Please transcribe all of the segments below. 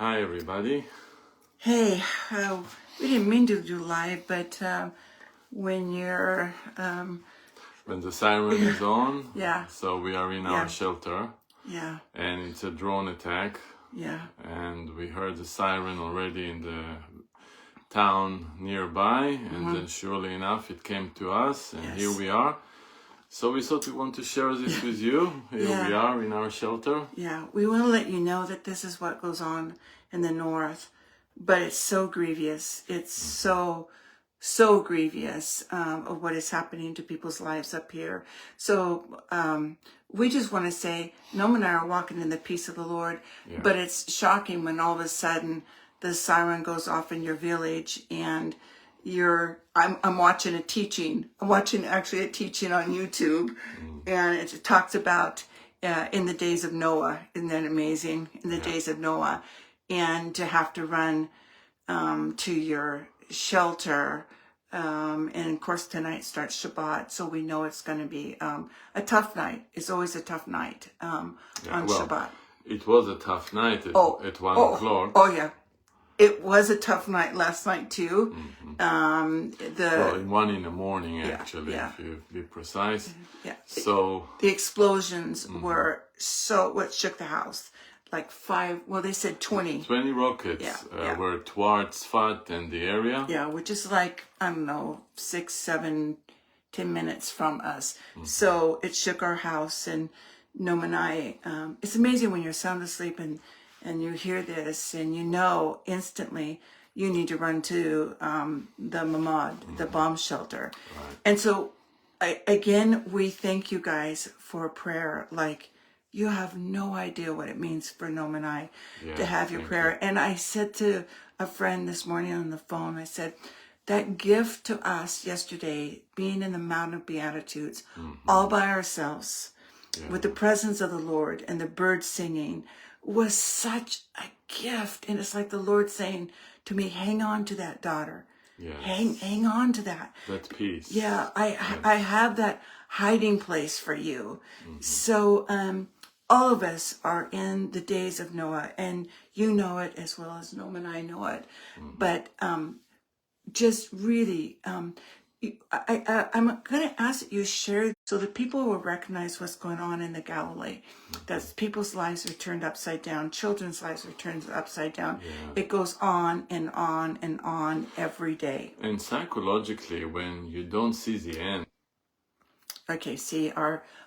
Hi, everybody. Hey, we didn't mean to do live, but when you're... When the siren is on, Yeah. so we are in our shelter, Yeah, and it's a drone attack, yeah, and we heard the siren already in the town nearby, and then surely enough it came to us, and here we are. So we thought we want to share this with you. Here we are in our shelter. yeah. We want to let you know that this is what goes on in the north, but it's so grievous. It's so grievous of what is happening to people's lives up here. So we just want to say, Noam and I are walking in the peace of the Lord, but it's shocking when all of a sudden the siren goes off in your village and I'm watching a teaching. I'm watching actually a teaching on YouTube, and it talks about in the days of Noah. Isn't that amazing? In the days of Noah, and to have to run to your shelter. And of course tonight starts Shabbat, so we know it's going to be a tough night. It's always a tough night on Shabbat. It was a tough night at 1 o'clock. Oh yeah. It was a tough night last night too. Well, 1 in the morning actually, if you be precise. Yeah. So the explosions were what shook the house. Like 5, well, they said 20. 20 rockets were towards Sfat and the area. Yeah, which is like, I don't know, 6, 7, 10 minutes from us. So it shook our house, and Noam and I, it's amazing when you're sound asleep and you hear this and you know instantly you need to run to the Mamad, the bomb shelter. Right. And so, again, we thank you guys for prayer. Like, you have no idea what it means for Noam and I to have your prayer. And I said to a friend this morning on the phone, I said, that gift to us yesterday, being in the Mountain of Beatitudes, all by ourselves, with the presence of the Lord and the birds singing, was such a gift. And it's like the Lord saying to me, hang on to that, daughter. Yes. Hang on to that. That peace. Yeah, I have that hiding place for you. So all of us are in the days of Noah, and you know it as well as Noam and I know it. But just really, I'm going to ask that you share so that people will recognize what's going on in the Galilee. That people's lives are turned upside down, children's lives are turned upside down. It goes on and on and on every day. And psychologically, when you don't see the end. Okay, see,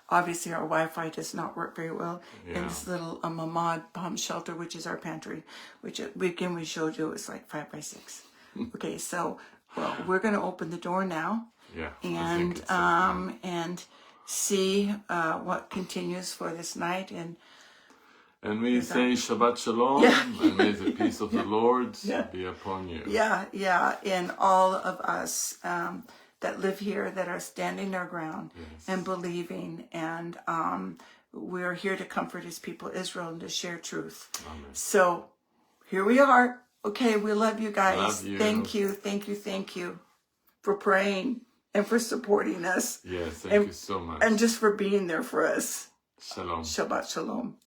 obviously our Wi-Fi does not work very well in this little Mamad bomb shelter, which is our pantry, which again we showed you is like 5 by 6. Okay, so we're going to open the door now, and see what continues for this night, and we say Shabbat Shalom, and may the peace of the Lord be upon you. And all of us that live here, that are standing our ground and believing, and we're here to comfort His people Israel and to share truth. Amen. So here we are. Okay, we love you guys. Love you. Thank you for praying and for supporting us. Yes, thank you so much. And just for being there for us. Shalom. Shabbat Shalom.